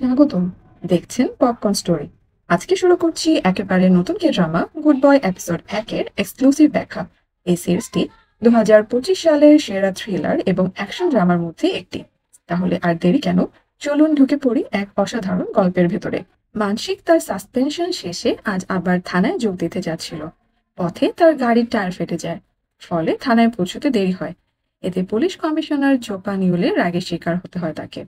স্বাগতম। দেখছেন popcorn story. আজকে শুরু করছি একেবারে নতুন K drama good boy episode 1-এর এক্সক্লুসিভ ব্যাখ্যা। এই সিরিজটি 2025 সালের সেরা থ্রিলার এবং অ্যাকশন ড্রামার মধ্যে একটি। তাহলে আর দেরি কেন, চলুন ঢুকে পড়ি এক অসাধারণ গল্পের ভেতরে। মানসিক তার সাসপেনশন শেষে আজ আবার থানায় যোগ দিতে যাচ্ছিল। পথে তার গাড়ির টায়ার ফেটে যায়, ফলে থানায় পৌঁছতে দেরি হয়। এতে পুলিশ কমিশনার জোপা নিউলের রাগের শিকার হতে হয় তাকে।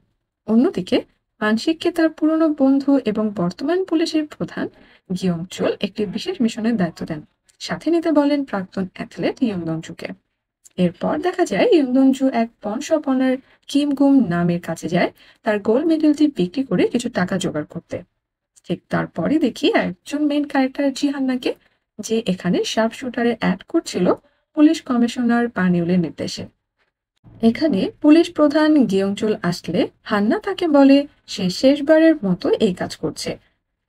অন্যদিকে মানসিককে তার পুরনো বন্ধু এবং বর্তমান পুলিশের প্রধান গিয়ং চুল একটি বিশেষ মিশনের দায়িত্ব দেন। সাথে নিতে বলেন প্রাক্তন অ্যাথলেট ইয়ংদঞ্জুকে। এরপর দেখা যায় ইয়ংদঞ্জু এক পণ স্বপনার কিম গুম নামের কাছে যায় তার গোল্ড মেডেলটি বিক্রি করে কিছু টাকা জোগাড় করতে। ঠিক তারপরে দেখি একজন মেইন ক্যারেক্টার জিহান্নাকে, যে এখানে শার্প শুটারে অ্যাড করছিল পুলিশ কমিশনার পানিউলের নির্দেশে। এখানে পুলিশ প্রধান গিয়ংচুল আসলে হান্না তাকে বলে সে শেষবারের মতো এই কাজ করছে।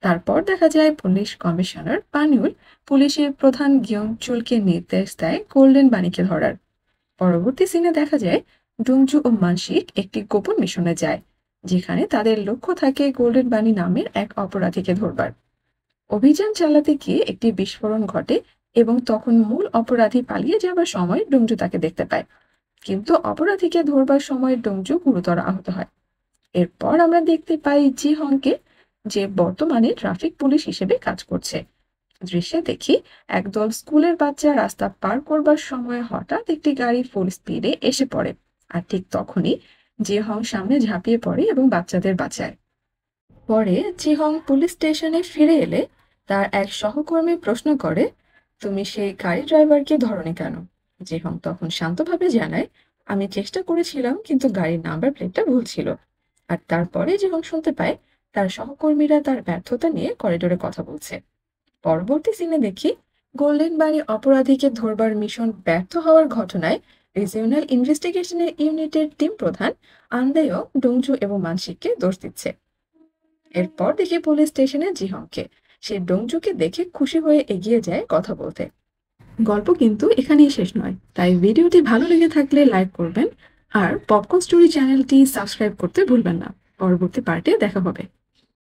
তারপর দেখা যায় পুলিশ কমিশনার পানিউল পুলিশের প্রধান গিয়ংচুলকে নির্দেশ দেয় গোল্ডেন বাণীকে ধরার। পরবর্তী সিনে দেখা যায় ডুংজু ও মানসিক একটি গোপন মিশনে যায়, যেখানে তাদের লক্ষ্য থাকে গোল্ডেন বাণী নামের এক অপরাধীকে ধরবার। অভিযান চালাতে গিয়ে একটি বিস্ফোরণ ঘটে এবং তখন মূল অপরাধী পালিয়ে যাবার সময় ডুংজু তাকে দেখতে পায়, কিন্তু অপরাধীকে ধরবার সময় ডোংজু গুরুতর আহত হয়। এরপর আমরা দেখতে পাই জি হংকে, যে বর্তমানে ট্রাফিক পুলিশ হিসেবে কাজ করছে। দৃশ্যে দেখি একদল স্কুলের বাচ্চা রাস্তা পার করবার সময় হঠাৎ একটি গাড়ি ফুল স্পিডে এসে পড়ে, আর ঠিক তখনই জি হং সামনে ঝাঁপিয়ে পড়ে এবং বাচ্চাদের বাঁচায়। পরে জি হং পুলিশ স্টেশনে ফিরে এলে তার এক সহকর্মী প্রশ্ন করে, তুমি সেই গাড়ি ড্রাইভারকে ধরনি কেন? জি হং তখন শান্তভাবে জানায়, আমি চেষ্টা করেছিলাম কিন্তু গাড়ির নাম্বার প্লেটটা ভুল ছিল। আর তারপরে জি হং শুনতে পায় তার সহকর্মীরা তার ব্যর্থতা নিয়ে করিডোরে কথা বলছে। পরবর্তী সিনে দেখি গোল্ডেন বাড়ি অপরাধীকে ধরবার মিশন ব্যর্থ হওয়ার ঘটনায় রিজিওনাল ইনভেস্টিগেশনের ইউনিটের টিম প্রধান আন্দেয় ডোংজু এবং মানসিককে দোষ দিচ্ছে। এরপর দেখি পুলিশ স্টেশনে জিহংকে, সে ডোংজুকে দেখে খুশি হয়ে এগিয়ে যায় কথা বলতে। গল্প কিন্তু এখানেই শেষ নয়, তাই ভিডিওটি ভালো লেগে থাকলে লাইক করবেন আর পপকর্ন স্টোরি চ্যানেলটি সাবস্ক্রাইব করতে ভুলবেন না। পরবর্তী পার্টে দেখা হবে।